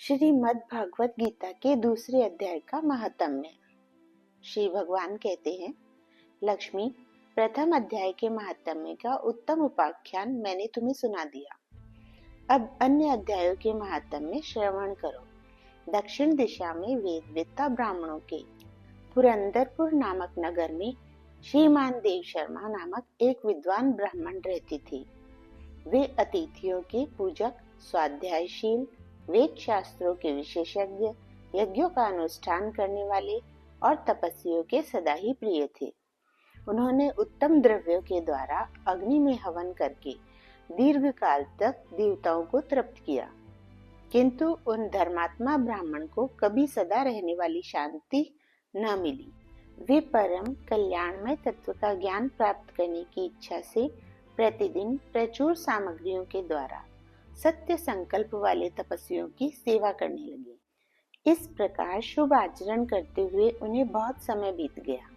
श्रीमद् भगवत गीता के दूसरे अध्याय का महात्म्य। श्री भगवान कहते हैं, लक्ष्मी, प्रथम अध्याय के महात्म्य का उत्तम उपाख्यान मैंने तुम्हें सुना दिया। अब अन्य अध्यायों के महात्म्य श्रवण करो। दक्षिण दिशा में वेदवेत्ता ब्राह्मणों के पुरंदरपुर नामक नगर में श्रीमान देव शर्मा नामक एक विद्वान ब्राह्मण रहते थे। वे अतिथियों के पूजक, स्वाध्यायशील, वेद शास्त्रों के विशेषज्ञ, यज्ञों का अनुष्ठान करने वाले और तपस्वियों के सदा ही प्रिय थे। उन्होंने उत्तम द्रव्यों के द्वारा अग्नि में हवन करके दीर्घ काल तक देवताओं को तृप्त किया, किंतु उन धर्मात्मा ब्राह्मण को कभी सदा रहने वाली शांति न मिली। वे परम कल्याणमय तत्व का ज्ञान प्राप्त करने की इच्छा से प्रतिदिन प्रचुर सामग्रियों के द्वारा सत्य संकल्प वाले तपस्वियों की सेवा करने लगे। इस प्रकार शुभ आचरण करते हुए उन्हें बहुत समय बीत गया।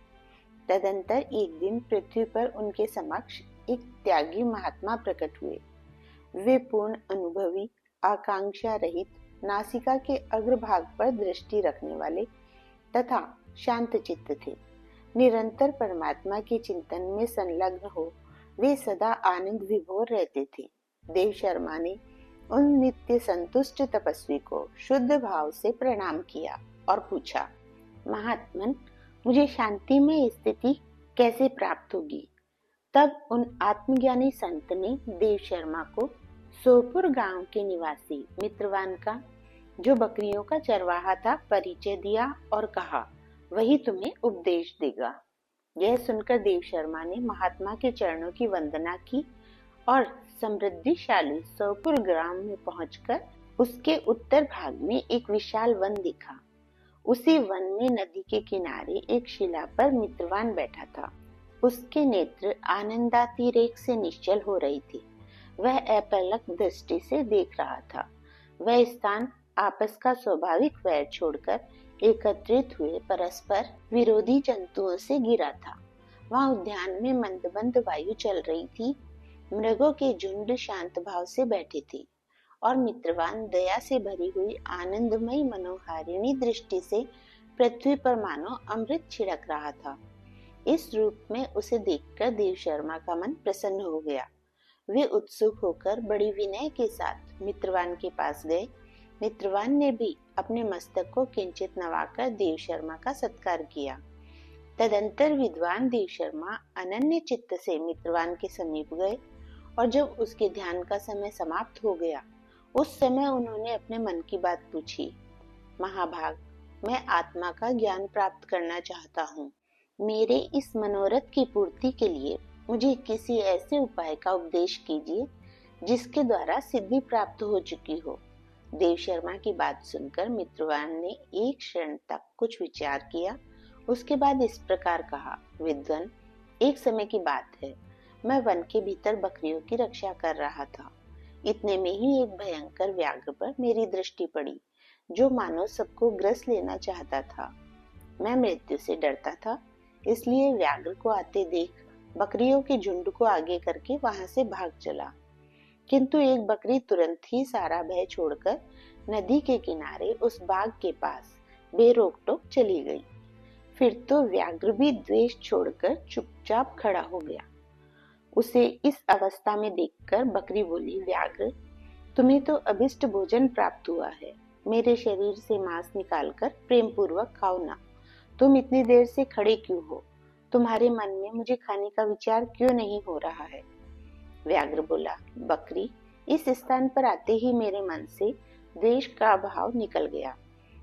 तदंतर एक दिन पृथ्वी पर उनके समक्ष एक त्यागी महात्मा प्रकट हुए। वे पूर्ण अनुभवी, आकांक्षा रहित, नासिका के अग्रभाग पर दृष्टि रखने वाले तथा शांत चित्त थे। निरंतर परमात्मा के चिंतन में संलग्न हो वे सदा आनंद विभोर रहते थे। देव शर्मा ने उन नित्य संतुष्ट तपस्वी को शुद्ध भाव से प्रणाम किया और पूछा, महात्मन, मुझे शांति में स्थिति कैसे प्राप्त होगी? तब उन आत्मज्ञानी संत ने देव शर्मा को सोपुर गांव के निवासी मित्रवान का, जो बकरियों का चरवाहा था, परिचय दिया और कहा, वही तुम्हें उपदेश देगा। यह सुनकर देव शर्मा ने महात्मा के चरणों की वंदना की और समृद्धिशाली सोपुर ग्राम में पहुंचकर उसके उत्तर भाग में एक विशाल वन दिखा। उसी वन में नदी के किनारे एक शिला पर मित्रवान बैठा था। उसके नेत्र आनंदातिरेक से निश्चल हो रही थी। वह अपलक दृष्टि से देख रहा था। वह स्थान आपस का स्वाभाविक वैर छोड़कर एकत्रित हुए परस्पर विरोधी जंतुओं से घिरा था। वहाँ उद्यान में मंद मंद वायु चल रही थी। मृगों के झुंड शांत भाव से बैठे थे और मित्रवान दया से भरी हुई आनंदमयी मनोहारिणी दृष्टि से पृथ्वी पर मानो अमृत छिड़क रहा था। इस रूप में उसे देखकर देव शर्मा का मन प्रसन्न हो गया। वे उत्सुक होकर बड़ी विनय के साथ मित्रवान के पास गए। मित्रवान ने भी अपने मस्तक को किंचित नवाकर देव शर्मा का सत्कार किया। तदंतर विद्वान देव शर्मा अनन्य चित्त से मित्रवान के समीप गए और जब उसके ध्यान का समय समाप्त हो गया, उस समय उन्होंने अपने मन की बात पूछी। महाभाग, मैं आत्मा का ज्ञान प्राप्त करना चाहता हूँ। मेरे इस मनोरथ की पूर्ति के लिए मुझे किसी ऐसे उपाय का उपदेश कीजिए जिसके द्वारा सिद्धि प्राप्त हो चुकी हो। देव शर्मा की बात सुनकर मित्रवान ने एक क्षण तक कुछ विचार किया। उसके बाद इस प्रकार कहा, विद्वान, एक समय की बात है, मैं वन के भीतर बकरियों की रक्षा कर रहा था। इतने में ही एक भयंकर व्याघ्र पर मेरी दृष्टि पड़ी, जो मानो सबको ग्रस लेना चाहता था। मैं मृत्यु से डरता था, इसलिए व्याघ्र को आते देख बकरियों के झुंड को आगे करके वहां से भाग चला। किंतु एक बकरी तुरंत ही सारा भय छोड़कर नदी के किनारे उस बाग के पास बेरोक टोक चली गई। फिर तो व्याघ्र भी द्वेष छोड़कर चुपचाप खड़ा हो गया। उसे इस अवस्था में देखकर बकरी बोली, व्याघ्र, तुम्हें तो अभिष्ट भोजन प्राप्त हुआ है। मेरे शरीर से मांस निकालकर प्रेम पूर्वक खाओ ना। तुम इतनी देर से खड़े क्यों हो? तुम्हारे मन में मुझे खाने का विचार क्यों नहीं हो रहा है? व्याघ्र बोला, बकरी, इस स्थान पर आते ही मेरे मन से द्वेष का भाव निकल गया।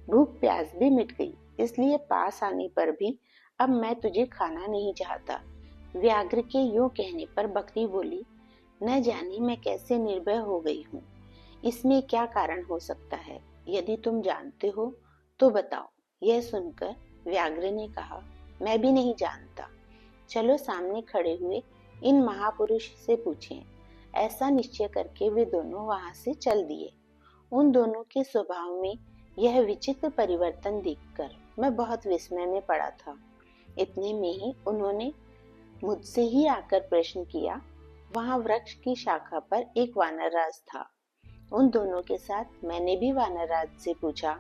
भूख प्यास भी मिट गई, इसलिए पास आने पर भी अब मैं तुझे खाना नहीं चाहता। व्याघ्र के यूं कहने पर बकरी बोली, न जाने मैं कैसे निर्भय हो गई हूँ। इसमें क्या कारण हो सकता है? यदि तुम जानते हो तो बताओ। यह सुनकर व्याघ्र ने कहा, मैं भी नहीं जानता। चलो सामने खड़े हुए इन महापुरुष से पूछें। ऐसा निश्चय करके वे दोनों वहां से चल दिए। उन दोनों के स्वभाव में यह विचित्र परिवर्तन देखकर मैं बहुत विस्मय में पड़ा था। इतने में ही उन्होंने मुझसे ही आकर प्रश्न किया। वहां वृक्ष की शाखा पर एक वानरराज था। उन दोनों के साथ मैंने भी वानरराज से पूछा।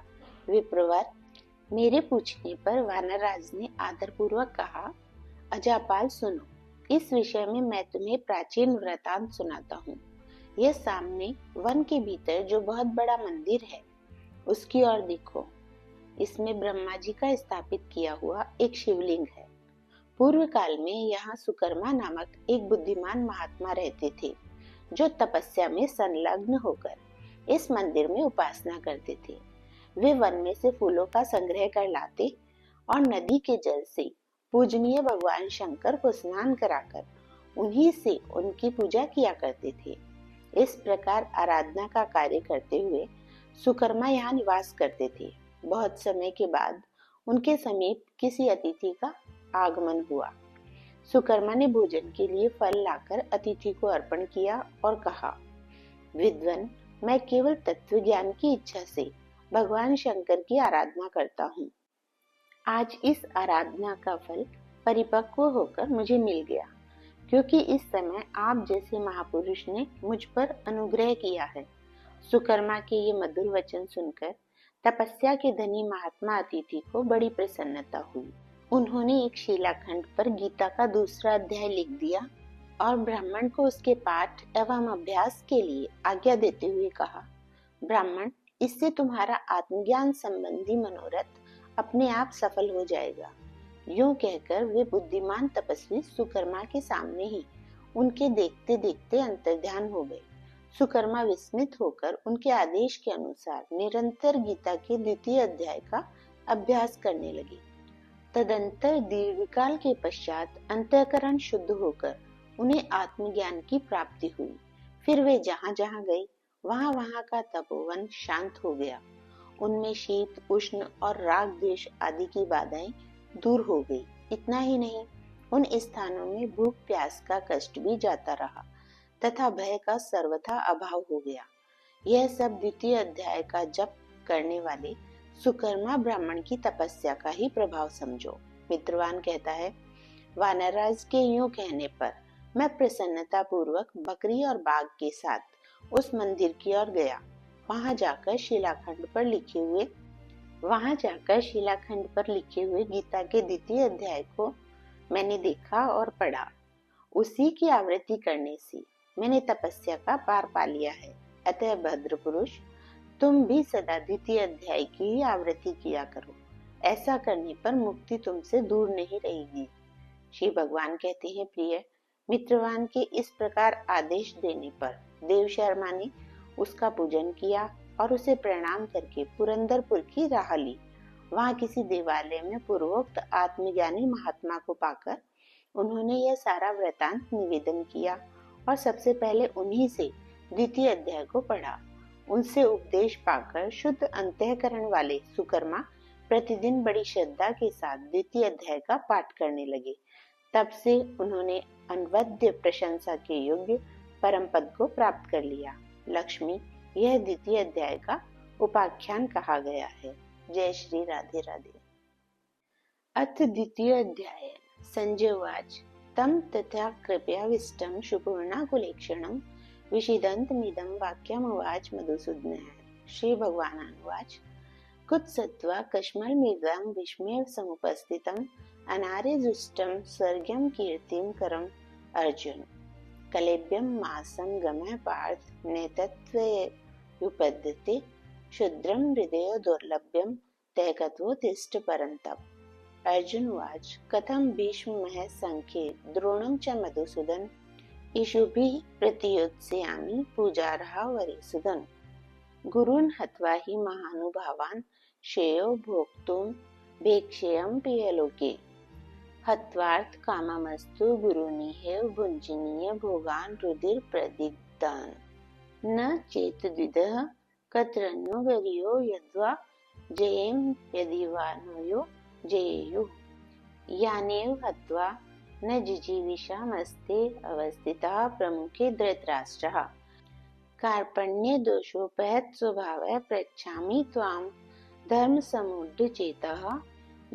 विप्रवर, मेरे पूछने पर वानरराज ने आदरपूर्वक कहा, अजापाल सुनो, इस विषय में मैं तुम्हें प्राचीन वृतांत सुनाता हूँ। यह सामने वन के भीतर जो बहुत बड़ा मंदिर है, उसकी ओर देखो। इसमें ब्रह्मा जी का स्थापित किया हुआ एक शिवलिंग है। पूर्व काल में यहाँ सुकर्मा नामक एक बुद्धिमान महात्मा रहते थे, जो तपस्या में संलग्न होकर इस मंदिर में उपासना करते थे। वे वन में से फूलों का संग्रह कर लाते और नदी के जल से पूजनीय भगवान शंकर को स्नान कराकर उन्हीं से उनकी पूजा किया करते थे। इस प्रकार आराधना का कार्य करते हुए सुकर्मा यहाँ निवास करते थे। बहुत समय के बाद उनके समीप किसी अतिथि का आगमन हुआ। सुकर्मा ने भोजन के लिए फल लाकर अतिथि को अर्पण किया और कहा, विद्वन, मैं केवल तत्व ज्ञान की इच्छा से भगवान शंकर की आराधना करता हूँ। आज इस आराधना का फल परिपक्व होकर मुझे मिल गया, क्योंकि इस समय आप जैसे महापुरुष ने मुझ पर अनुग्रह किया है। सुकर्मा के ये मधुर वचन सुनकर तपस्या के धनी महात्मा अतिथि को बड़ी प्रसन्नता हुई। उन्होंने एक शिलाखंड पर गीता का दूसरा अध्याय लिख दिया और ब्राह्मण को उसके पाठ एवं अभ्यास के लिए आज्ञा देते हुए कहा, ब्राह्मण, इससे तुम्हारा आत्मज्ञान संबंधी मनोरथ अपने आप सफल हो जाएगा। यूं कहकर वे बुद्धिमान तपस्वी सुकर्मा के सामने ही उनके देखते देखते अंतर्ध्यान हो गए। सुकर्मा विस्मित होकर उनके आदेश के अनुसार निरंतर गीता के द्वितीय अध्याय का अभ्यास करने लगे। तदंतर दीर्घकाल के पश्चात अंतःकरण शुद्ध होकर उन्हें आत्मज्ञान की प्राप्ति हुई। फिर वे जहाँ जहाँ गए वहाँ का तपोवन शांत हो गया। उनमें शीत, उष्ण और राग द्वेष आदि की बाधाएं दूर हो गई। इतना ही नहीं, उन स्थानों में भूख प्यास का कष्ट भी जाता रहा तथा भय का सर्वथा अभाव हो गया। यह सब द्वितीय अध्याय का जप करने वाले सुकर्मा ब्राह्मण की तपस्या का ही प्रभाव समझो। मित्रवान कहता है, वानरराज के यूं कहने पर मैं प्रसन्नता पूर्वक बकरी और बाघ के साथ उस मंदिर की ओर गया। वहां जाकर शिलाखंड पर लिखे हुए गीता के द्वितीय अध्याय को मैंने देखा और पढ़ा। उसी की आवृत्ति करने से मैंने तपस्या का पार पा लिया है। अतः भद्र पुरुष, तुम भी सदा द्वितीय अध्याय की ही आवृत्ति किया करो। ऐसा करने पर मुक्ति तुमसे दूर नहीं रहेगी। श्री भगवान कहते हैं, प्रिय मित्रवान के इस प्रकार आदेश देने पर देव शर्मा ने उसका पूजन किया और उसे प्रणाम करके पुरंदरपुर की राह ली। वहां किसी देवालय में पूर्वोक्त आत्मज्ञानी महात्मा को पाकर उन्होंने यह सारा वृतांत निवेदन किया और सबसे पहले उन्हीं से द्वितीय अध्याय को पढ़ा। उनसे उपदेश पाकर शुद्ध अंतःकरण वाले सुकर्मा प्रतिदिन बड़ी श्रद्धा के साथ द्वितीय अध्याय का पाठ करने लगे। तब से उन्होंने अनवद्य प्रशंसा के योग्य परम पद को प्राप्त कर लिया। लक्ष्मी, यह द्वितीय अध्याय का उपाख्यान कहा गया है। जय श्री राधे राधे। अथ द्वितीय अध्याय। संजय उवाच, तं तथा कृपयाविष्टं सुपूर्णाकुलेक्षणं विषीदन्तमिदं वाक्यमुवाच मधुसूदनः। श्री भगवानुवाच, कुत्सत्वा कश्मलमृगां विस्मय समुपस्थितम् अनार्यजुष्टं स्वर्ग्यं कीर्तिं करम् अर्जुन। कलेभ्यं मासं गमः पार्थ नैतत्त्वयुपद्यते क्षुद्रं हृदयो दुर्लभ्यं तैकत्वोत्तिष्ठ परन्तप। अर्जुन उवाच, कथं भीष्मः संख्ये द्रोणं च मधुसूदन इषुभिः प्रतियोत्स्यामि पूजार्हा वरिसूदन। गुरून् हत्वा हि महानुभावान् श्रेयो भोक्तुं भेक्ष्यं प्रियलोके। हत्वार्थ काममस्तु गुरुनिहेव भुञ्जीनीय भोगान् रुधिर प्रदिग्धान्। न चेतद्विदः कतरन्नो गरीयो यद्वा जयेम यदि वा नो जयेयुः। यानेव हत्वा न जिजीविषामस्ते अवस्थितः प्रमुखे धृतराष्ट्रः। कार्पण्ये दोषोपहत स्वभावः पृच्छामि त्वां धर्मसमुड्डचेतः।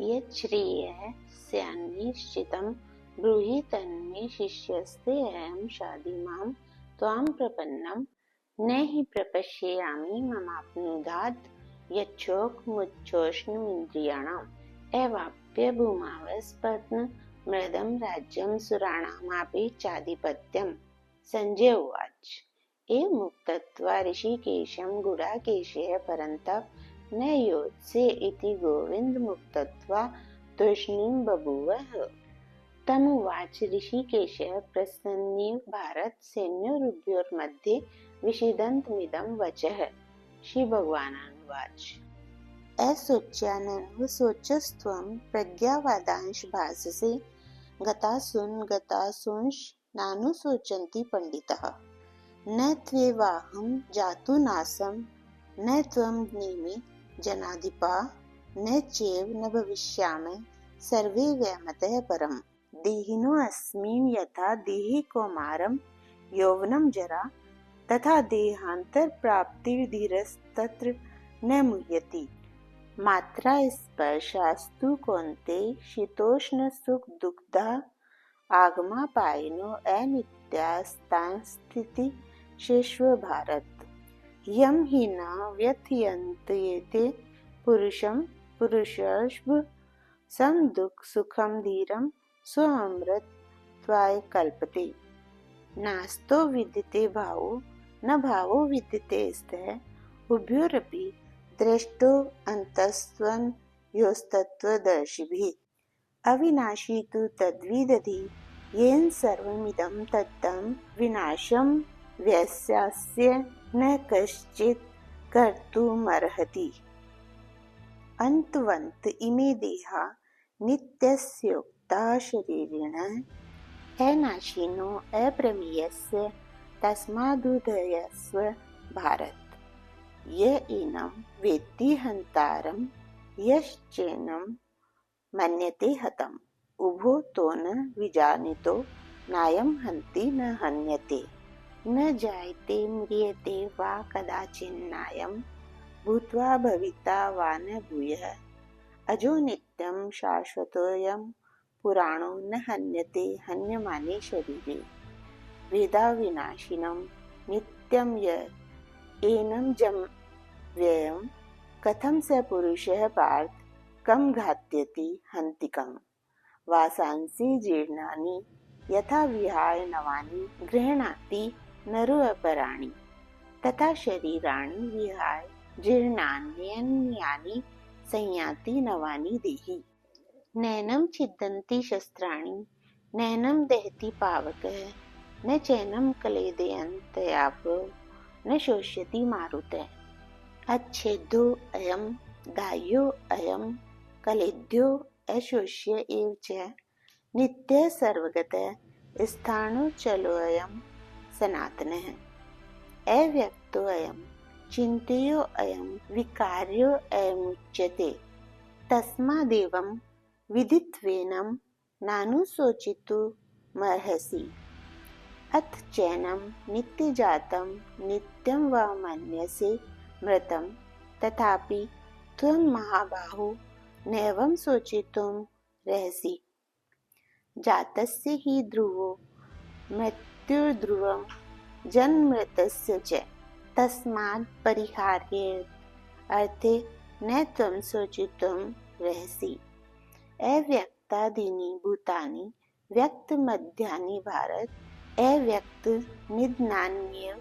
यत् श्रेयः स्यान्निश्चितं ब्रूहि तन्मे शिष्यस्ते अहं शाधि मां त्वां प्रपन्नं न हि प्रपश्यामि ममाप्नुयात् यच्छोकमुच्छोषणमिन्द्रियाणाम् एवाप्य भूमावस्पत्न मृदं राज्यं सुराणामापि चाधिपत्यम्। संजय उवाच। एवमुक्त्वा ऋषिकेशं गुडाकेशः परन्तप न योत्स्य इति गोविन्दमुक्त्वा तूष्णीं बभूवः। तमुवाच ऋषिकेशः प्रसन्नेव भारतसैन्योरुभयोर्मध्ये विषीदन्तमिदं वचः। श्रीभगवानुवाच। ऐशोच्यानन्व शोचस्त्वं प्रज्ञावादांश भाससे गतासूंश् नानुशोचन्ति पंडितः। न त्वेवाहं जातु नासं न त्वं नेमि जनाधिपा न चैव न भविष्यामि सर्वे वैमतः परम्। देहिनोऽस्मिन् यथा देहे कौमारं यौवनं जरा तथा देहान्तरप्राप्तिर्धीरस्तत्र न मुह्यति। मात्रा स्पर्शास्तु कौन्तेय शीतोष्णसुखदुःखदा आगमापायिनो अनित्यास्तांस्थिति शेष्व भारत। यं हि न व्यथयन्त्येते पुरुषर्षभ सम दुःख सुखम धीरम स्वमृतत्वाय कल्पते। नास्तो विद्यते भावो न भावो विद्यते स्तः उभयोरपि दृष्टो अन्तस्त्वं योस्तत्त्वदर्शिभिः। अविनाशी तु तद्विदधि येन सर्वमिदं तत्तं विनाशं व्यस्यास्य न कश्चित् कर्तुमर्हति। अन्तवन्त इमे देहा नित्यस्योक्ताः शरीरिणः अनाशिनो अप्रमेयस्य तस्मादुदयस्व भारत। य एनं वेत्ति हन्तारं यश्चैनं मन्यते हतम्। उभो तो न विजानीतो नायं हन्ति न हन्यते न जायते म्रियते वा कदाचिन्नायं भूत्वा भविता वा न भूयः। अजो नित्यं शाश्वतोऽयं पुराणो न हन्यते हन्यमाने शरीरे। वेदाविनाशिनं नित्यं य एनं व्ययं कथं स पुरुषः पार्थ कं घात्यति हन्ति कम्। वासांसि जीर्णानि यथा विहाय नवानि गृह्णाति नरो अपराणि तथा शरीराणि विहाय जीर्णान्यन्यानि संयाति नवानि देहि। नैनं छिद्यन्ति शस्त्राणि नैनं दहति पावकः न चैनं क्लेदयन्त्यापो न शोष्यति मारुतः। अच्छेद्यो अयं दाह्यो अयं कलेद्यो अशोष्य एव च नित्यः सर्वगतः स्थाणुचलोऽयं सनातनः। अव्यक्तोऽयं चिन्त्ययोऽयं विकार्योऽयमुच्यते। तस्मादेवं विदित्वेनं नानुशोचितुमर्हसि। अथ चैनं नित्यजातं नित्यं वा मन्यसे मृतं तथापि त्वं महाबाहो नैवं शोचितुं रहसि। जातस्य हि ध्रुवो मृत्युर्ध्रुवं जन्ममृतस्य च तस्माद् परिहार्यर्थे न त्वं शोचितुं रहसि। अव्यक्तादीनि भूतानि व्यक्तमध्यानि भारत अव्यक्तनिधनान्येव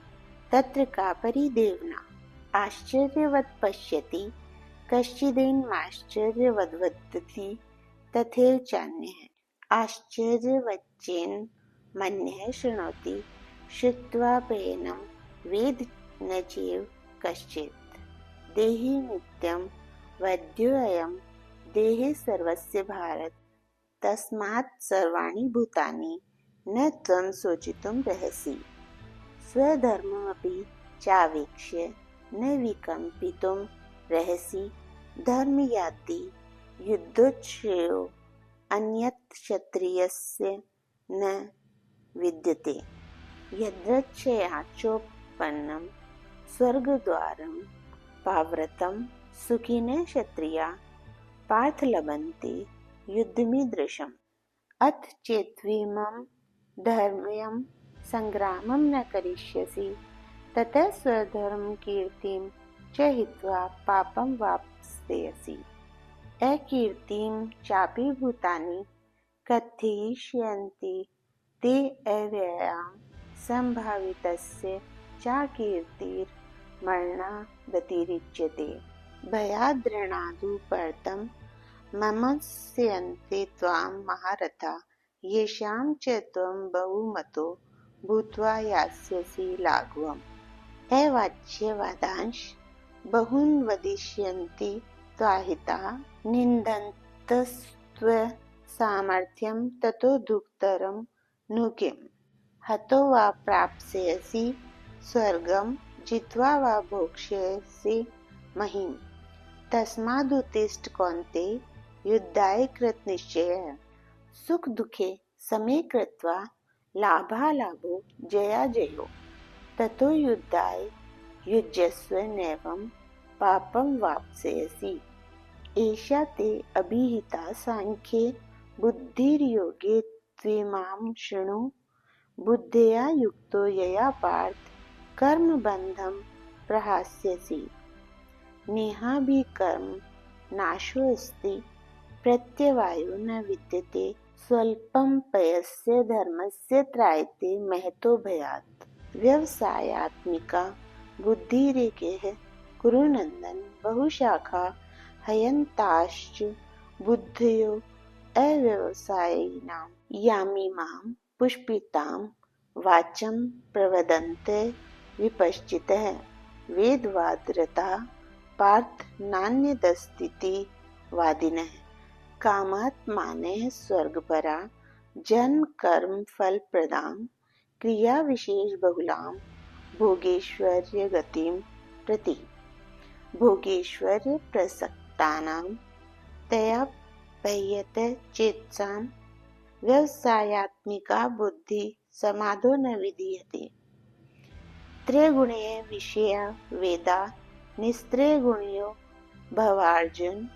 तत्र का परिदेवना। आश्चर्यवत् पश्यति कश्चिदेनमाश्चर्यवद्वदति तथैव चान्यः। आश्चर्यवच्चैनं मन्यः शृणोति श्रुत्वाप्येनं वेद न चैव कश्चित्। देहि नित्यं वैद्योऽयं देहे सर्वस्य भारत। तस्मात् सर्वाणि भूतानि न त्वं शोचितुं रहसि। स्वधर्ममपि चावेक्ष्य न विकम्पितुं रहसि। धर्मयाति युद्धोच्छ्रेयो अन्यत् क्षत्रियस्य न विद्यते। यदृच्छयाचोपपन्नं स्वर्गद्वारं पाव्रतं सुखिनः क्षत्रियाः पार्थ लभन्ते युद्धमीदृशम्। अथ चेत्त्विमं धर्म्यं संग्रामं न करिष्यसि ततः स्वधर्म कीर्तिं च हित्वा पापं वाप्स्यसि। अकीर्तिं चापि भूतानि कथयिष्यन्ति ते अव्ययां संभावितस्य चाकीर्तिर्मरणादतिरिच्यते। भयाद्रणादुपरतं ममस्यन्ते त्वां महारथा, येषां च त्वं बहुमतो भूत्वा यास्यसि लाघवम्। अवाच्यवादांश बहून् वदिष्यन्ति त्वाहिताः, निन्दन्तस्त्वसामर्थ्यं ततो दुःखतरं नु किम्। हतो वा प्राप्स्यसि स्वर्गं, जित्वा वा भोक्ष्यसि महीम्। तस्मादुत्तिष्ठ कौन्तेय, युद्धाय कृतनिश्चयः। सुख दुःखे समे कृत्वा लाभालाभो जयाजयो। ततो युद्धाय युज्यस्व नैवं पापं वाप्स्यसि। एषा ते अभिहिता साङ्ख्ये बुद्धिर्योगे त्विमां शृणु। बुद्ध्या युक्तो यया पार्थ कर्मबन्धं प्रहास्यसि। नेहाभिकर्म नाशोऽस्ति प्रत्यवायो न विद्यते। स्वल्पं पयस्य धर्मस्य त्रायते महतो भयात्। व्यवसायात्मिका बुद्धिरेकैः कुरु नन्दन, बहुशाखा हयन्ताश्च बुद्धयो अव्यवसायिनां। यामिमां पुष्पितां वाचं प्रवदन्ते विपश्चितः। वेदवादरताः पार्थ नान्यदस्तीति वादिनः। कामात्मानः स्वर्गपरा जन्म कर्म फलप्रदां क्रियाविशेषबहुलां भोगेश्वर्यगतिं प्रति। भोगेश्वर्यप्रसक्तानां तया पह्यते चेतसां। व्यवसायात्मिका बुद्धि समाधो न विधीयते। त्रयगुणीय विषया वेदा निस्त्रयगुणियो भवार्जुन।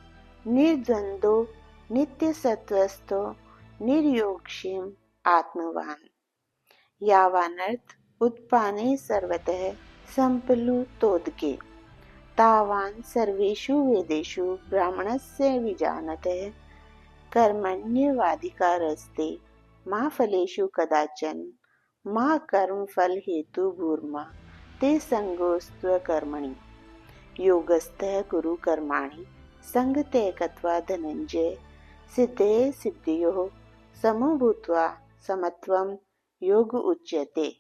निर्द्वन्द्वो नित्यसत्त्वस्थो निर्योगक्षेम आत्मवान्। यावानर्थ उत्पाने सर्वतः सम्प्लुतोदके, तावान् सर्वेषु वेदेषु ब्राह्मणस्य विजानतः। कर्मण्येवाधिकारस्ते मा फलेषु कदाचन। मा कर्मफलहेतुर्भूर्मा ते सङ्गोऽस्त्वकर्मणि। योगस्थः कुरु कर्माणि सङ्गत्यक्त्वा धनञ्जय। सिद्धये सिद्धयोः समो भूत्वा समत्वं योग उच्यते।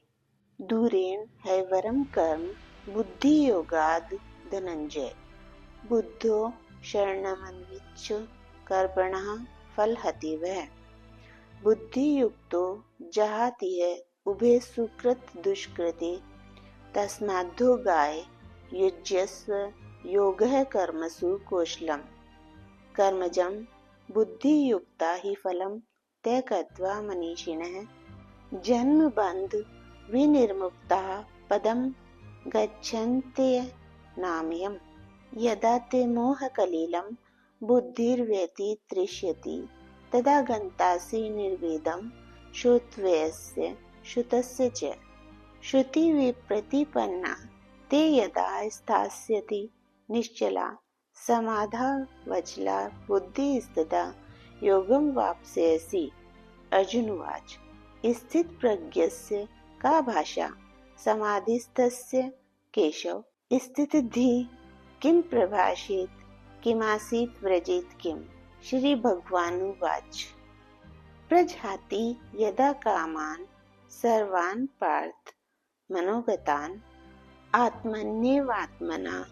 दूरेण हैवरं कर्म बुद्धियोगाद् धनञ्जय। बुद्धो शरणमन्विच्छ कर्मणः फलहतिः। बुद्धियुक्तो जहातिह उभे सुकृत दुष्कृते। तस्माद्धोगाय युज्यस्व योगः कर्मसु कौशलम्। कर्मजं बुद्धियुक्ता हि फलं त्यक्त्वा मनीषिणः। जन्मबन्ध विनिर्मुक्ताः पदं गच्छन्त्यनामयम्। यदा ते मोहकलिलं बुद्धिर्व्यतितरिष्यति, तदा गन्तासि निर्वेदं श्रोतव्यस्य श्रुतस्य च। श्रुतिविप्रतिपन्ना ते यदा स्थास्यति निश्चला, समाधावचला बुद्धिस्तदा योगं वाप्स्यसि। अर्जुन उवाच। स्थितप्रज्ञस्य का भाषा समाधिस्थस्य केशव। स्थितधि किं प्रभाषेत किमासीत् व्रजेत किम्। श्री भगवानुवाच। प्रजहाति यदा कामान् सर्वान् पार्थ मनोगतान्, आत्मन्येवात्मना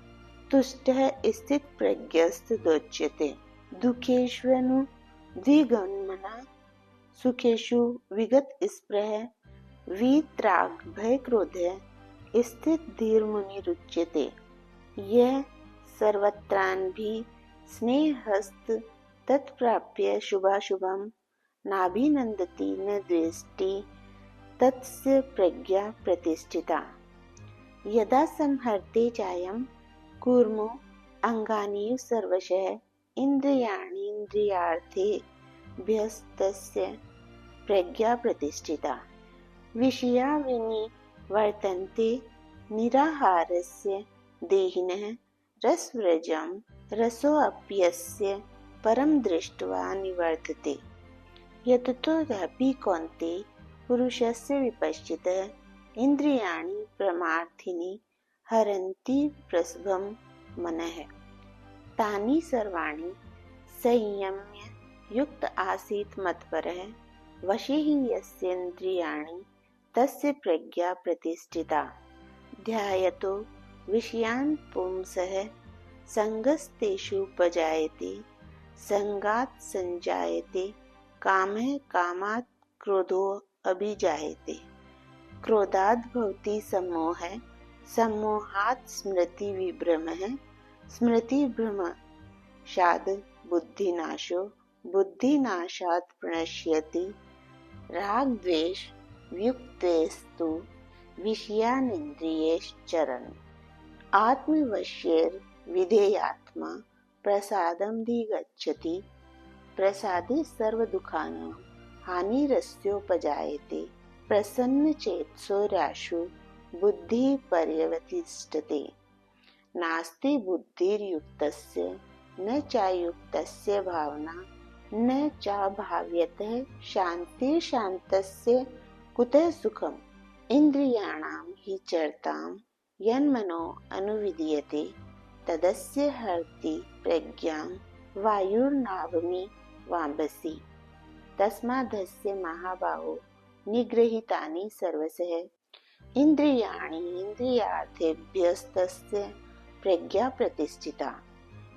तुष्टः स्थितप्रज्ञस्तदोच्यते। दुःखेष्वनुद्विग्नमनः सुखेषु विगतस्पृहः। वीतरागभयक्रोधः स्थितधीर्मुनिरुच्यते। यः सर्वत्रानभिः स्नेहस्त तत्प्राप्य शुभाशुभं नाभिनन्दति न द्वेष्टि, तस्य प्रज्ञा प्रतिष्ठिता। यदा संहरते चायं कूर्मो अङ्गानीव सर्वशः, इन्द्रियाणीन्द्रियार्थेभ्यस्तस्य प्रज्ञा प्रतिष्ठिता। विषया विनिवर्तन्ते निराहारस्य देहिनः रसव्रजं रसोऽप्यस्य परं दृष्ट्वा निवर्तते। यततोऽपि कौन्तेय पुरुषस्य विपश्चितः इन्द्रियाणि प्रमाथिनि हरन्ति प्रसभं मनः। तानि सर्वाणि संयम्य युक्त आसीत् मत्परः वशे हि यस्येन्द्रियाणि तस्य प्रज्ञा प्रतिष्ठिता। ध्यायतो विषयान् पुंसः संगस्तेषुपजायते संगात् संजायते कामः कामात् क्रोधो अभिजायते। क्रोधाद् भवति सम्मोहः सम्मोहात् स्मृति विभ्रमः स्मृतिभ्रमशात् बुद्धिनाशो बुद्धिनाशात् प्रणश्यति। राग द्वेष वियुक्तेस्तु विषयानिन्द्रियैश्चरन् आत्मवश्यैर्विधेयात्मा प्रसादमधिगच्छति। प्रसादे सर्वदुःखानां हानिरस्योपजायते। प्रसन्नचेतसो राशो बुद्धिः पर्यवतिष्ठते। नास्ति बुद्धिर्युक्तस्य न चायुक्तस्य भावना न चाभाव्यतः शान्तिर्शान्तस्य कुतः सुखम्। इन्द्रियाणां हि चरतां यन्मनो अनुविधीयते तदस्य हरति प्रज्ञां वायुर्नावमि वाम्भसि। तस्मादस्य महाबाहो निगृहीतानि सर्वशः इन्द्रियाणि इन्द्रियार्थेभ्यस्तस्य प्रज्ञा प्रतिष्ठिता।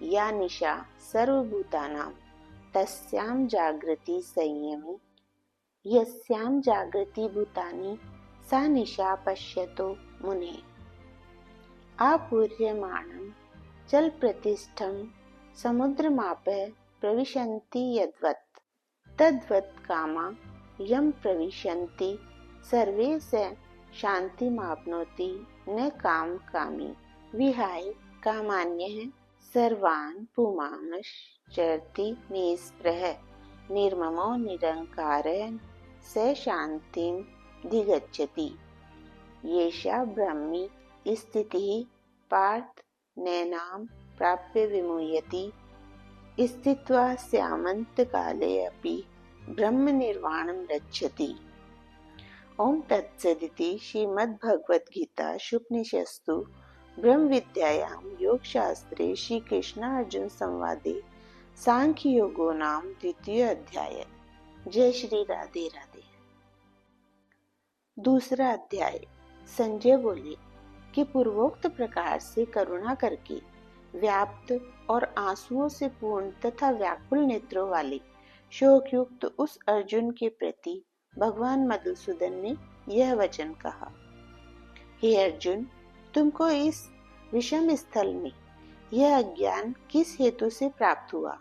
या निशा सर्वभूतानां तस्यां जागृति संयमी। यस्यां जागृति भूतानि सा निशा पश्यतो मुने। आपूर्यमाणं जलप्रतिष्ठं समुद्रमापः प्रविशन्ति यद्वत् तद्वत् कामा यं प्रविशन्ति सर्वे स शान्तिमाप्नोति न कामकामी। विहाय कामान्यः सर्वान् पुमांश्चरति निःस्पृहः निर्ममो निरङ्कारः स शान्तिं धिगच्छति। येषा ब्रह्मी स्थितिः पार्थ नैनां प्राप्य विमुह्यति। स्थित्वा स्यामन्तकाले अपि ब्रह्मनिर्वाणं रक्षति। ओम तत्सदिति श्रीमद्भगवद्गीतासूपनिषत्सु ब्रह्मविद्यायां योगशास्त्रे श्रीकृष्णार्जुन संवादे सांख्य योगो नाम 2 अध्याय। जय श्री राधे राधे। दूसरा अध्याय। संजय बोले कि पूर्वोक्त प्रकार से करुणा करके व्याप्त और आंसुओं से पूर्ण तथा व्याकुल नेत्रों वाले शोकयुक्त उस अर्जुन के प्रति भगवान मधुसूदन ने यह वचन कहा। हे अर्जुन, तुमको इस विषम स्थल में यह अज्ञान किस हेतु से प्राप्त हुआ?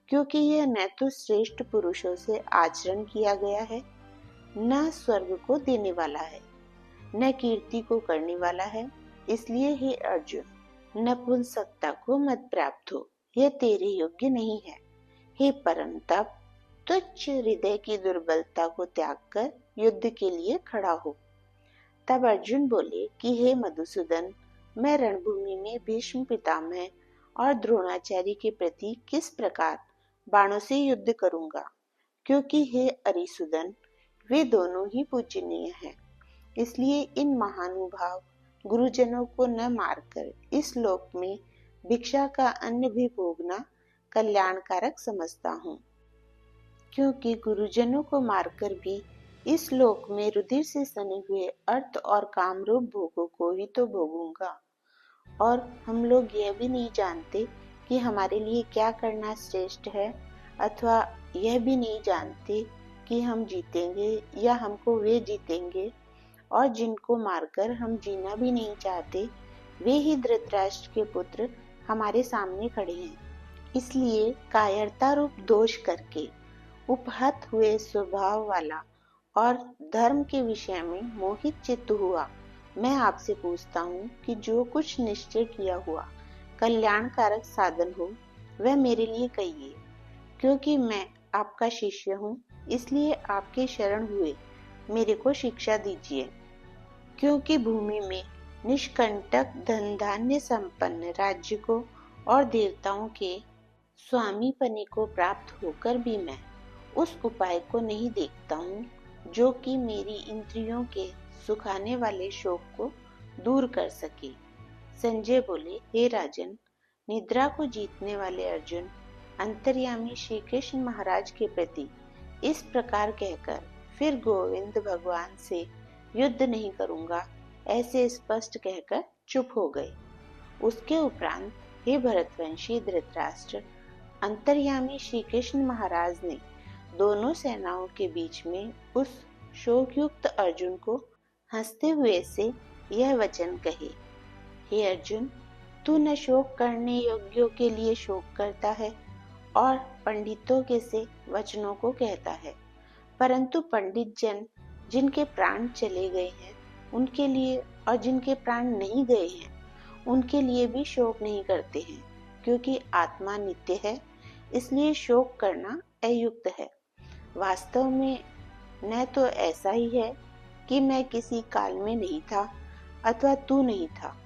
क्योंकि यह न तो श्रेष्ठ पुरुषों से आचरण किया गया है, न स्वर्ग को देने वाला है, न कीर्ति को करने वाला है। इसलिए हे अर्जुन, नपुंसकता को मत प्राप्त हो, यह तेरे योग्य नहीं है। हे परंतप, तुच्छ हृदय की दुर्बलता को त्याग कर युद्ध के लिए खड़ा हो। तब अर्जुन बोले कि हे मधुसूदन, मैं रणभूमि में भीष्म पितामह और द्रोणाचार्य के प्रति किस प्रकार बाणों से युद्ध करूंगा? क्योंकि हे अरिसूदन, वे दोनों ही पूजनीय हैं। इसलिए इन महानुभाव गुरुजनों को न मारकर इस लोक में भिक्षा का अन्न भी भोगना कल्याणकारक समझता हूँ। क्योंकि गुरुजनों को मारकर भी इस लोक में रुधिर से सने हुए अर्थ और कामरूप भोगों को ही तो भोगूंगा। और हम लोग यह भी नहीं जानते कि हमारे लिए क्या करना श्रेष्ठ है, अथवा यह भी नहीं जानते कि हम जीतेंगे या हमको वे जीतेंगे। और जिनको मारकर हम जीना भी नहीं चाहते, वे ही धृतराष्ट्र के पुत्र हमारे सामने खड़े हैं। इसलिए कायरता रूप दोष करके उपहत हुए स्वभाव वाला और धर्म के विषय में मोहित चित्त हुआ मैं आपसे पूछता हूँ कि जो कुछ निश्चय किया हुआ कल्याणकारक साधन हो वह मेरे लिए कहिए। क्योंकि मैं आपका शिष्य हूँ, इसलिए आपके शरण हुए मेरे को शिक्षा दीजिए। क्योंकि भूमि में निष्कंटक धन धान्य संपन्न राज्य को और देवताओं के स्वामी पने को प्राप्त होकर भी मैं उस उपाय को नहीं देखता हूँ जो कि मेरी इंद्रियों के सुखाने वाले शोक को दूर कर सके। संजय बोले, हे राजन, निद्रा को जीतने वाले अर्जुन अंतर्यामी श्री कृष्ण महाराज के प्रति इस प्रकार कहकर फिर गोविंद भगवान से युद्ध नहीं करूंगा ऐसे स्पष्ट कहकर चुप हो गए। उसके उपरांत हे भरतवंशी धृतराष्ट्र, अंतर्यामी श्री कृष्ण महाराज ने दोनों सेनाओं के बीच में उस शोकयुक्त अर्जुन को हंसते हुए से यह वचन कहे, हे अर्जुन, तू न शोक करने योग्यों के लिए शोक करता है और पंडितों के से वचनों को कहता है, परंतु पंडित जन जिनके प्राण चले गए हैं उनके लिए और जिनके प्राण नहीं गए हैं उनके लिए भी शोक नहीं करते हैं, क्योंकि आत्मा नित्य है, इसलिए शोक करना अयुक्त है। वास्तव में न तो ऐसा ही है कि मैं किसी काल में नहीं था अथवा तू नहीं था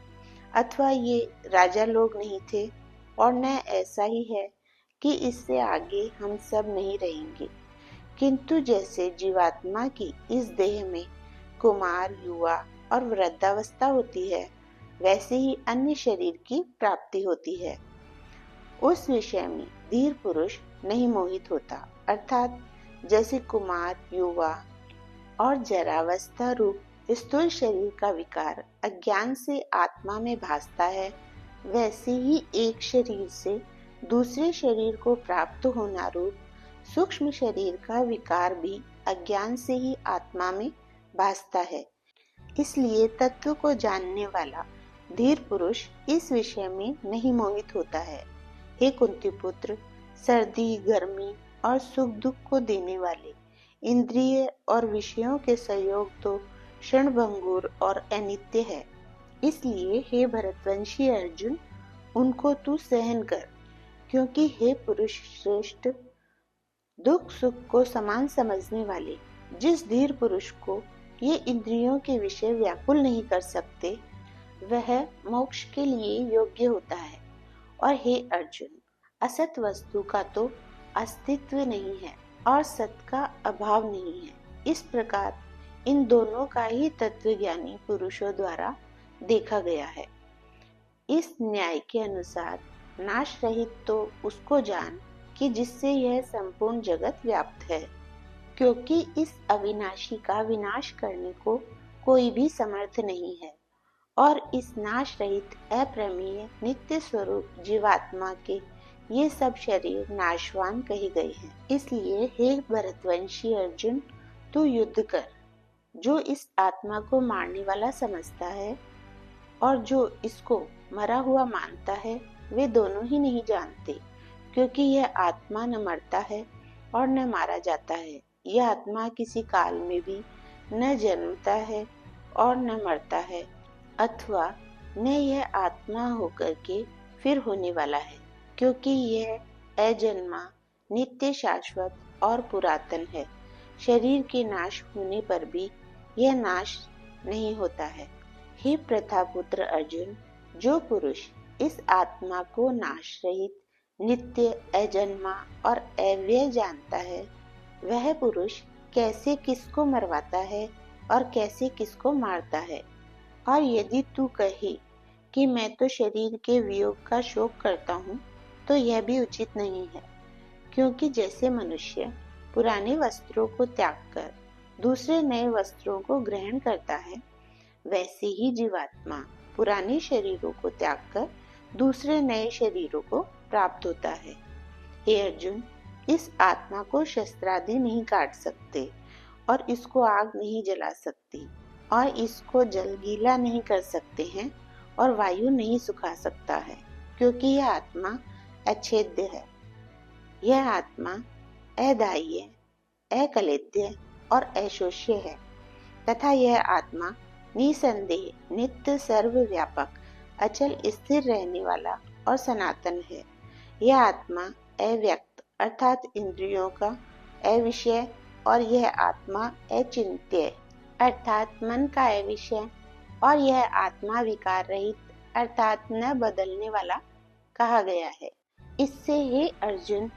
अथवा ये राजा लोग नहीं थे, और न ऐसा ही है कि इससे आगे हम सब नहीं रहेंगे, किंतु जैसे जीवात्मा की इस देह में कुमार, युवा और वृद्धावस्था होती है, वैसे ही अन्य शरीर की प्राप्ति होती है। उस विषय में धीर पुरुष नहीं मोहित होता, अर्थात जैसे कुमार, युवा और जरावस्था रूप स्थूल शरीर का विकार अज्ञान से आत्मा में भासता है, वैसे ही एक शरीर से दूसरे शरीर को प्राप्त होना रूप सूक्ष्म शरीर का विकार भी अज्ञान से ही आत्मा में भासता है। इसलिए तत्व को जानने वाला धीर पुरुष इस विषय में नहीं मोहित होता है। हे कुंती पुत्र, सर्दी, गर्मी और सुख दुख को देने वाले इंद्रिय और विषयों के संयोग तो क्षणभंगुर और अनित्य है, इसलिए हे भरतवंशी अर्जुन, उनको तू सहन कर, क्योंकि हे पुरुष श्रेष्ठ, दुख सुख को समान समझने वाले जिस धीर पुरुष को ये इंद्रियों के विषय व्याकुल नहीं कर सकते, वह मोक्ष के लिए योग्य होता है। और हे अर्जुन, असत वस्तु का तो अस्तित्व नहीं है और सत का अभाव नहीं है। इस प्रकार इन दोनों का ही तत्वज्ञानी पुरुषों द्वारा देखा गया है। इस न्याय के अनुसार नाश रहित तो उसको जान कि जिससे यह संपूर्ण जगत व्याप्त है, क्योंकि इस अविनाशी का विनाश करने को कोई भी समर्थ नहीं है, और इस नाश रहित अप्रमेय नित्य स्वरूप जीवात्मा के ये सब शरीर नाशवान कहे गए हैं। इसलिए हे भरतवंशी अर्जुन, तू युद्ध कर। जो इस आत्मा को मारने वाला समझता है और जो इसको मरा हुआ मानता है, वे दोनों ही नहीं जानते, क्योंकि यह आत्मा न मरता है और न मारा जाता है। यह आत्मा किसी काल में भी न जन्मता है और न मरता है, अथवा न यह आत्मा होकर के फिर होने वाला है, क्योंकि यह अजन्मा, नित्य, शाश्वत और पुरातन है। शरीर के नाश होने पर भी यह नाश नहीं होता है। हे प्रथापुत्र अर्जुन, जो पुरुष इस आत्मा को नाश रहित, नित्य, अजन्मा और अव्यय जानता है, वह पुरुष कैसे किसको मरवाता है और कैसे किसको मारता है। और यदि तू कहे कि मैं तो शरीर के वियोग का शोक करता हूँ, तो यह भी उचित नहीं है, क्योंकि जैसे मनुष्य पुराने वस्त्रों को त्याग कर दूसरे नए वस्त्रों को ग्रहण करता है, वैसे ही जीवात्मा पुराने शरीरों को त्याग कर दूसरे नए शरीरों को प्राप्त होता है। हे अर्जुन, इस आत्मा को शस्त्रादि नहीं काट सकते और इसको आग नहीं जला सकती और इसको जल गीला नहीं कर सकते हैं और वायु नहीं सुखा सकता है, क्योंकि यह आत्मा अच्छेद्य है। यह आत्मा अदाह्य, अकलेद्य और अशोष्य है, तथा यह आत्मा निसंदेह, नित्य, सर्वव्यापक, अचल, स्थिर रहने वाला और सनातन है। यह आत्मा अव्यक्त अर्थात इंद्रियों का अविषय और यह आत्मा अचिंत्य अर्थात मन का अविषय और यह आत्मा विकार रहित अर्थात न बदलने वाला कहा गया है। इससे हे अर्जुन,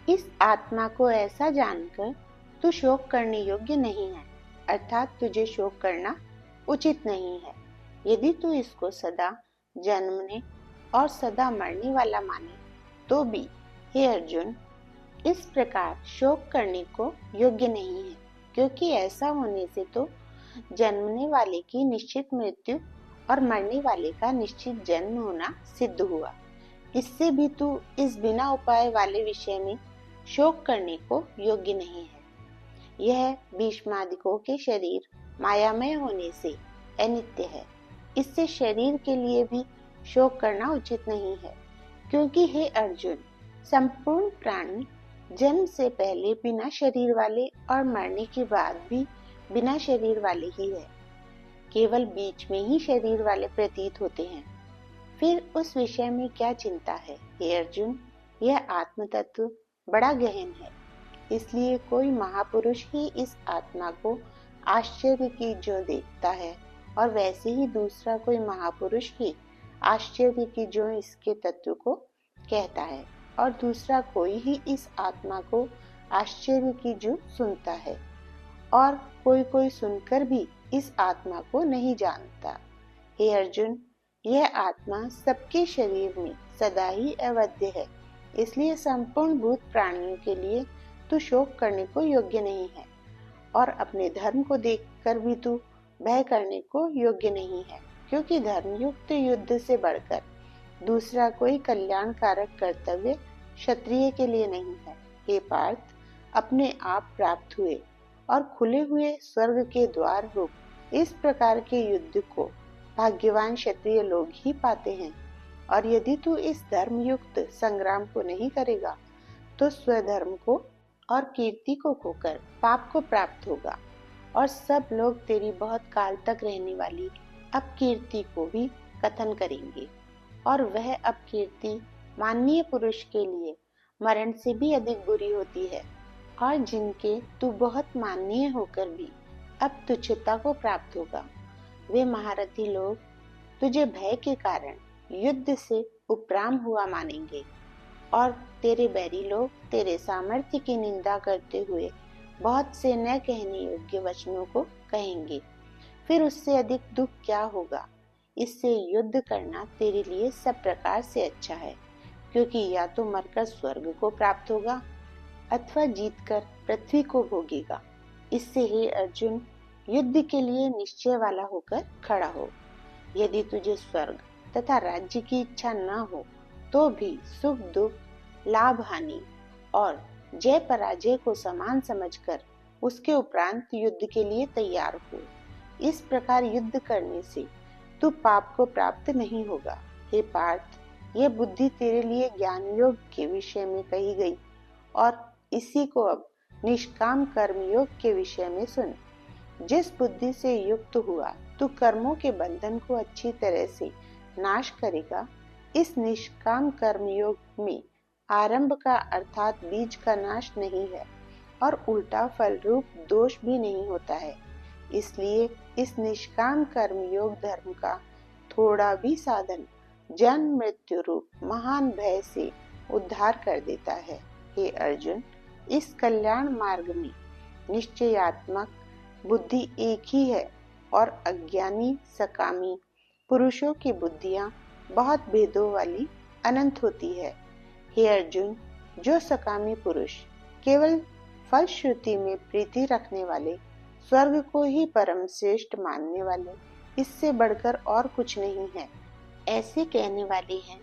इस आत्मा को ऐसा जानकर तू शोक करने योग्य नहीं है, अर्थात तुझे शोक करना उचित नहीं है। यदि तू इसको सदा जन्मने और सदा मरने वाला माने तो भी हे अर्जुन, इस प्रकार शोक करने को योग्य नहीं है, क्योंकि ऐसा होने से तो जन्मने वाले की निश्चित मृत्यु और मरने वाले का निश्चित जन्म होना सिद्ध हुआ। इससे भी तू इस बिना उपाय वाले विषय में शोक करने को योग्य नहीं है। यह भीष्मादिकों के शरीर मायामय होने से अनित्य है। इससे शरीर के लिए भी शोक करना उचित नहीं है, क्योंकि हे अर्जुन, संपूर्ण प्राणी जन्म से पहले बिना शरीर वाले और मरने के बाद भी बिना शरीर वाले ही है। केवल बीच में ही शरीर वाले प्रतीत होते हैं। फिर उस विषय में क्या चिंता है? हे अर्जुन, यह आत्म तत्व बड़ा गहन है, इसलिए कोई महापुरुष ही इस आत्मा को आश्चर्य की जो देखता है, और वैसे ही दूसरा कोई महापुरुष ही आश्चर्य की जो इसके तत्व को कहता है, और दूसरा कोई ही इस आत्मा को आश्चर्य की जो सुनता है, और कोई कोई सुनकर भी इस आत्मा को नहीं जानता। हे अर्जुन, यह आत्मा सबके शरीर में सदा ही अवध्य है, इसलिए संपूर्ण भूत प्राणियों के लिए तू शोक करने को योग्य नहीं है, और अपने धर्म को देखकर भी तू भय करने को योग्य नहीं है, क्योंकि धर्मयुक्त युद्ध से बढ़कर दूसरा कोई कल्याणकारक कर्तव्य क्षत्रिय के लिए नहीं है। हे पार्थ, अपने आप प्राप्त हुए और खुले हुए स्वर्ग के द्वार रूप इस प्रकार के युद्ध को भाग्यवान क्षत्रिय लोग ही पाते हैं, और यदि तू इस धर्मयुक्त संग्राम को नहीं करेगा तो स्वधर्म को और कीर्ति को खोकर पाप को प्राप्त होगा, और सब लोग तेरी बहुत काल तक रहने वाली अपकीर्ति को भी कथन करेंगे, और वह अपकीर्ति माननीय पुरुष के लिए मरण से भी अधिक बुरी होती है, और जिनके तू बहुत माननीय होकर भी अब तुच्छता को प्राप्त होगा। वे महारथी लोग तुझे भय के कारण युद्ध से उपराम हुआ मानेंगे, और तेरे बैरी लोग तेरे सामर्थ्य की निंदा करते हुए बहुत से न कहने योग्य वचनों को कहेंगे। फिर उससे अधिक दुख क्या होगा? इससे युद्ध करना तेरे लिए सब प्रकार से अच्छा है, क्योंकि या तो मरकर स्वर्ग को प्राप्त होगा अथवा जीतकर पृथ्वी को भोगेगा। इससे हे अर्जुन, युद्ध के लिए निश्चय वाला होकर खड़ा हो। यदि तुझे स्वर्ग तथा राज्य की इच्छा न हो तो भी सुख दुख, लाभ हानि और जय पराजय को समान समझकर उसके उपरांत युद्ध के लिए तैयार हो। इस प्रकार युद्ध करने से तू पाप को प्राप्त नहीं होगा। हे पार्थ, यह बुद्धि तेरे लिए ज्ञान योग के विषय में कही गई, और इसी को अब निष्काम कर्म योग के विषय में सुन। जिस बुद्धि से युक्त हुआ तू कर्मों के बंधन को अच्छी तरह से नाश करेगा। इस निष्काम कर्म योग में आरंभ का अर्थात बीज का नाश नहीं है, और उल्टा फल रूप दोष भी नहीं होता है। इसलिए इस निष्काम कर्म योग धर्म का थोड़ा भी साधन जन्म मृत्यु रूप महान भय से उद्धार कर देता है। हे अर्जुन, इस कल्याण मार्ग में निश्चयात्मक बुद्धि एक ही है, और अज्ञानी सकामी पुरुषों की बुद्धियां बहुत भेदों वाली अनंत होती है। हे अर्जुन, जो सकामी पुरुष केवल फलश्रुति में प्रीति रखने वाले, स्वर्ग को ही परम श्रेष्ठ मानने वाले, इससे बढ़कर और कुछ नहीं है, ऐसे कहने वाले हैं,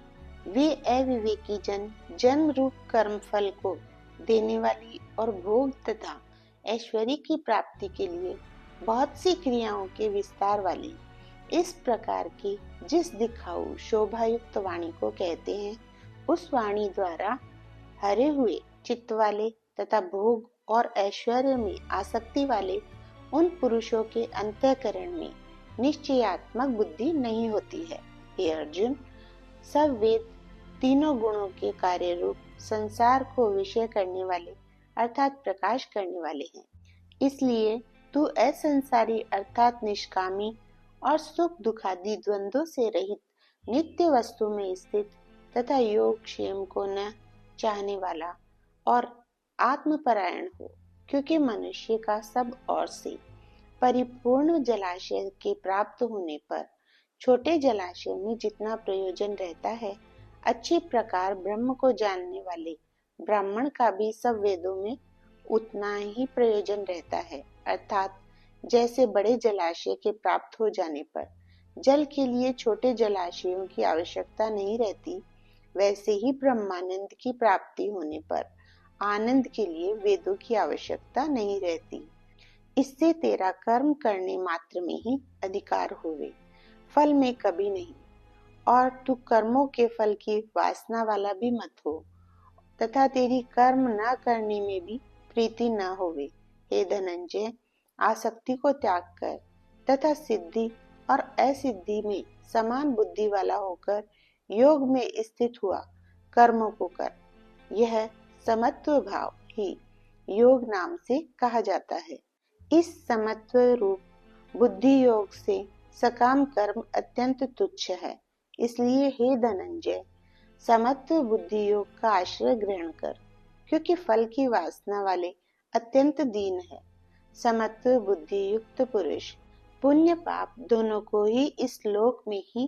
वे अविवेकी जन जन्म रूप कर्म फल को देने वाली और भोग तथा ऐश्वर्य की प्राप्ति के लिए बहुत सी क्रियाओं के विस्तार वाली इस प्रकार की जिस दिखाऊ शोभायुक्त वाणी को कहते हैं, उस वाणी द्वारा हरे हुए चित्त वाले तथा भोग और ऐश्वर्य में आसक्ति वाले उन पुरुषों के अंतःकरण में निश्चयात्मक बुद्धि नहीं होती है। हे अर्जुन, सब वेद तीनों गुणों के कार्य रूप संसार को विषय करने वाले अर्थात प्रकाश करने वाले हैं। इसलिए तू असंसारी अर्थात निष्कामी और सुख दुखादि द्वंद्वों से रहित नित्य वस्तु में स्थित तथा योग क्षेम को न चाहने वाला और आत्मपरायण हो, क्योंकि मनुष्य का सब ओर से परिपूर्ण जलाशय के प्राप्त होने पर छोटे जलाशय में जितना प्रयोजन रहता है, अच्छी प्रकार ब्रह्म को जानने वाले ब्राह्मण का भी सब वेदों में उतना ही प्रयोजन रहता है। अर्थात जैसे बड़े जलाशय के प्राप्त हो जाने पर जल के लिए छोटे जलाशयों की आवश्यकता नहीं रहती, वैसे ही ब्रह्मानंद की प्राप्ति होने पर आनंद के लिए वेदों की आवश्यकता नहीं रहती। इससे तेरा कर्म करने मात्र में ही अधिकार होवे, फल में कभी नहीं। और तू कर्मों के फल की वासना वाला भी मत हो, तथा तेरी कर्म न करने में भी प्रीति न होवे। हे धनंजय, आसक्ति को त्याग कर तथा सिद्धि और असिद्धि में समान बुद्धि वाला होकर योग में स्थित हुआ कर्मों को कर। यह समत्व भाव ही योग नाम से कहा जाता है। इस समत्व रूप बुद्धि योग से सकाम कर्म अत्यंत तुच्छ है। इसलिए हे धनंजय, समत्व बुद्धि योग का आश्रय ग्रहण कर, क्योंकि फल की वासना वाले अत्यंत दीन है। समत्व बुद्धि युक्त पुरुष पुण्य पाप दोनों को ही इस लोक में ही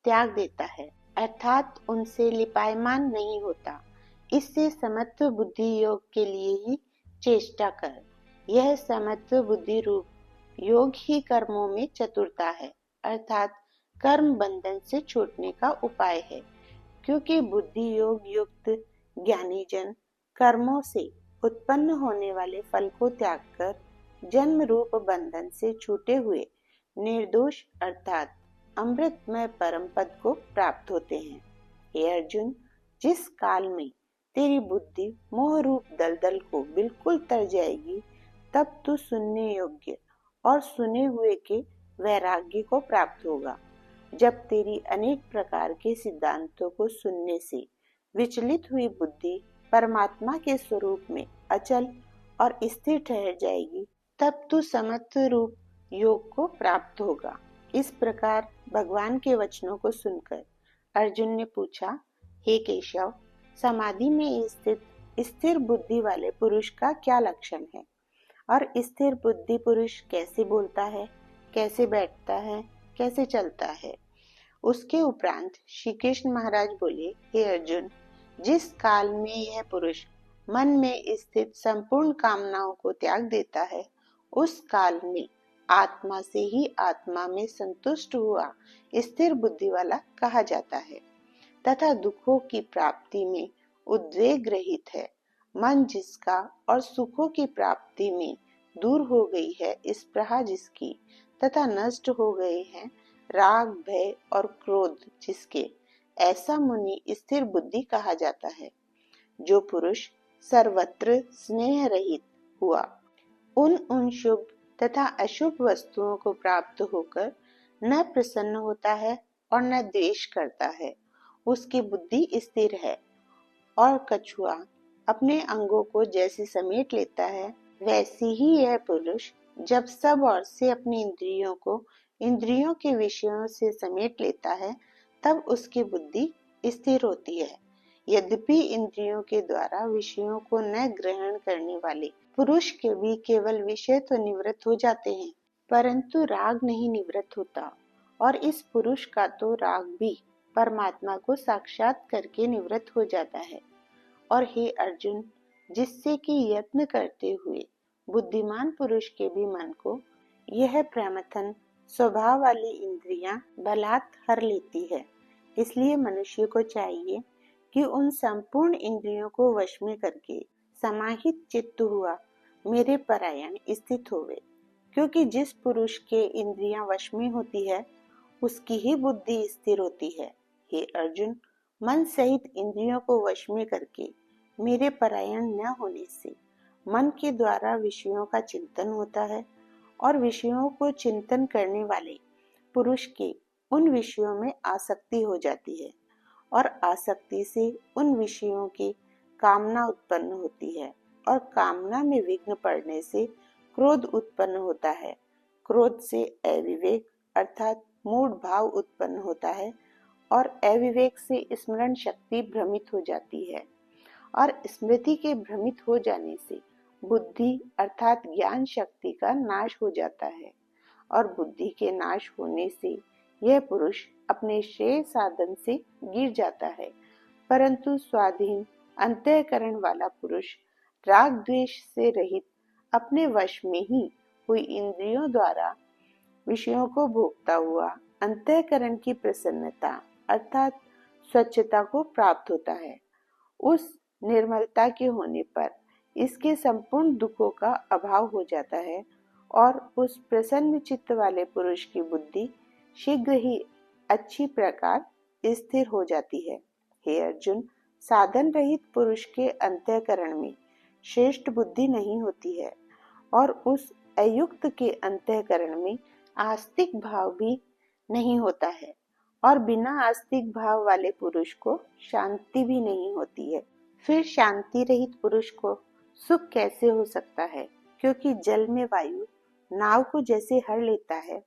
त्याग देता है, अर्थात उनसे लिपायमान नहीं होता। इससे समत्व बुद्धि योग के लिए ही चेष्टा कर। यह समत्व बुद्धि रूप योग ही कर्मों में चतुरता है, अर्थात कर्म बंधन से छूटने का उपाय है। क्योंकि बुद्धि योग युक्त ज्ञानी जन कर्मों से उत्पन्न होने वाले फल को त्याग कर जन्म रूप बंधन से छूटे हुए निर्दोष अर्थात अमृतमय परम पद को प्राप्त होते हैं। हे अर्जुन, जिस काल में तेरी बुद्धि मोह रूप दलदल को बिल्कुल तर जाएगी, तब तू सुनने योग्य और सुने हुए के वैराग्य को प्राप्त होगा। जब तेरी अनेक प्रकार के सिद्धांतों को सुनने से विचलित हुई बुद्धि परमात्मा के स्वरूप में अचल और स्थिर ठहर जाएगी, तब तू समत्व रूप योग को प्राप्त होगा। इस प्रकार भगवान के वचनों को सुनकर अर्जुन ने पूछा, हे केशव, समाधि में स्थित स्थिर बुद्धि वाले पुरुष का क्या लक्षण है? और स्थिर बुद्धि पुरुष कैसे बोलता है, कैसे बैठता है, कैसे चलता है? उसके उपरांत श्री कृष्ण महाराज बोले, हे अर्जुन, जिस काल में यह पुरुष मन में स्थित संपूर्ण कामनाओं को त्याग देता है, उस काल में आत्मा से ही आत्मा में संतुष्ट हुआ स्थिर बुद्धि वाला कहा जाता है, तथा दुखों की प्राप्ति में उद्वेग रहित है। मन जिसका और सुखों की प्राप्ति में दूर हो गई है स्पृहा जिसकी, तथा नष्ट हो गए हैं राग भय और क्रोध जिसके, ऐसा मुनि स्थिर बुद्धि कहा जाता है। जो पुरुष सर्वत्र स्नेह रहित हुआ उन शुभ तथा अशुभ वस्तुओं को प्राप्त होकर न प्रसन्न होता है और न द्वेष करता है, उसकी बुद्धि स्थिर है। और कछुआ अपने अंगों को जैसे समेट लेता है, वैसे ही यह पुरुष जब सब ओर से अपनी इंद्रियों को इंद्रियों के विषयों से समेट लेता है, तब उसकी बुद्धि स्थिर होती है। यद्यपि इंद्रियों के द्वारा विषयों को न ग्रहण करने वाले पुरुष के भी केवल विषय तो निवृत्त हो जाते हैं, परंतु राग नहीं निवृत्त होता, और इस पुरुष का तो राग भी परमात्मा को साक्षात करके निवृत्त हो जाता है। और हे अर्जुन, जिससे कि यत्न करते हुए बुद्धिमान पुरुष के भी मन को यह प्रमथन स्वभाव वाली इंद्रियां बलात् हर लेती है। इसलिए मनुष्य को चाहिए कि उन संपूर्ण इंद्रियों को वश में करके समाहित चित्त हुआ मेरे परायण स्थित होवे। क्योंकि जिस पुरुष के इंद्रियां वश में होती है, उसकी ही बुद्धि स्थिर होती है। हे अर्जुन, मन सहित इंद्रियों को वश में करके मेरे परायण न होने से मन के द्वारा विषयों का चिंतन होता है, और विषयों को चिंतन करने वाले पुरुष के उन विषयों में आसक्ति हो जाती है, और आसक्ति से उन विषयों की कामना उत्पन्न होती है, और कामना में विघ्न पड़ने से क्रोध उत्पन्न होता है। क्रोध से अविवेक अर्थात मूढ़ भाव उत्पन्न होता है और अविवेक से स्मरण शक्ति भ्रमित हो जाती है और स्मृति के भ्रमित हो जाने से बुद्धि अर्थात ज्ञान शक्ति का नाश हो जाता है और बुद्धि के नाश होने से यह पुरुष अपने श्रेय साधन से गिर जाता है। परंतु स्वाधीन अंतःकरण वाला पुरुष राग द्वेष से रहित अपने वश में ही हुई इंद्रियों द्वारा विषयों को भोगता हुआ अंतःकरण की प्रसन्नता अर्थात स्वच्छता को प्राप्त होता है। उस निर्मलता के होने पर इसके संपूर्ण दुखों का अभाव हो जाता है और उस प्रसन्न चित्त वाले पुरुष की बुद्धि शीघ्र ही अच्छी प्रकार स्थिर हो जाती है। हे अर्जुन, साधन रहित पुरुष के अंतःकरण में श्रेष्ठ बुद्धि नहीं होती है और उस अयुक्त के अंतःकरण में आस्तिक भाव भी नहीं होता है और बिना आस्तिक भाव वाले पुरुष को शांति भी नहीं होती है। फिर शांति रहित पुरुष को सुख कैसे हो सकता है? क्योंकि जल में वायु नाव को जैसे हर लेता है,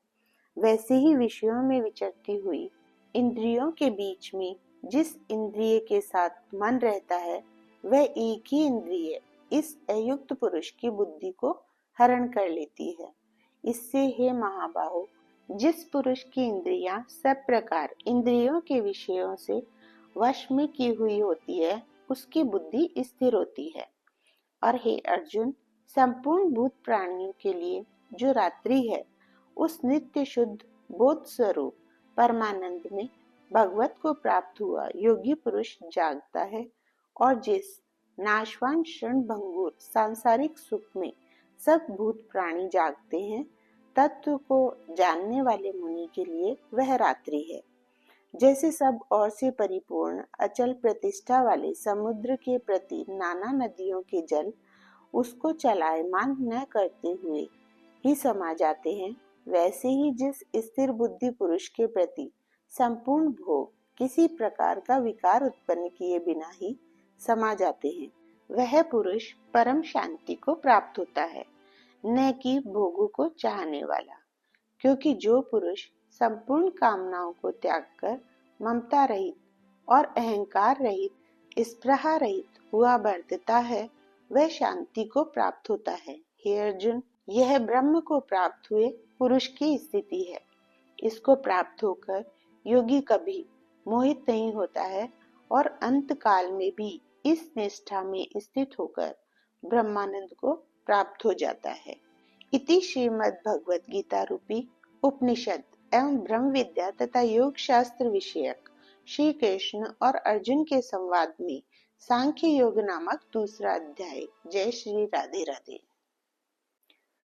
वैसे ही विषयों में विचरती हुई इंद्रियों के बीच में जिस इंद्रिय के साथ मन रहता है, वह एक ही इंद्रिय इस अयुक्त पुरुष की बुद्धि को हरण कर लेती है। इससे हे महाबाहो, जिस पुरुष की इंद्रियां सब प्रकार इंद्रियों के विषयों से वश में की हुई होती है, उसकी बुद्धि स्थिर होती है। और हे अर्जुन, संपूर्ण भूत प्राणियों के लिए जो रात्रि है, उस नित्य शुद्ध बोध स्वरूप परमानंद में भगवत को प्राप्त हुआ योगी पुरुष जागता है और जिस नाशवान क्षण भंगुर सांसारिक सुख में सब भूत प्राणी जागते हैं, तत्व को जानने वाले मुनि के लिए वह रात्रि है। जैसे सब ओर से परिपूर्ण अचल प्रतिष्ठा वाले समुद्र के प्रति नाना नदियों के जल उसको चलायमान न करते हुए ही समा जाते हैं, वैसे ही जिस स्थिर बुद्धि पुरुष के प्रति संपूर्ण भोग किसी प्रकार का विकार उत्पन्न किए बिना ही समा जाते हैं, वह पुरुष परम शांति को प्राप्त होता है, न कि भोगों को चाहने वाला। क्योंकि जो पुरुष संपूर्ण कामनाओं को त्याग कर ममता रहित और अहंकार रहित स्पृहा रहित हुआ वर्तता है, वह शांति को प्राप्त होता है। हे अर्जुन, यह ब्रह्म को प्राप्त हुए पुरुष की स्थिति है। इसको प्राप्त होकर योगी कभी मोहित नहीं होता है और अंत काल में भी इस निष्ठा में स्थित होकर ब्रह्मानंद को प्राप्त हो जाता है। इति श्रीमद् भगवद गीता रूपी उपनिषद एवं ब्रह्म विद्या तथा योग शास्त्र विषयक श्री कृष्ण और अर्जुन के संवाद में सांख्य योग नामक दूसरा अध्याय। जय श्री राधे राधे।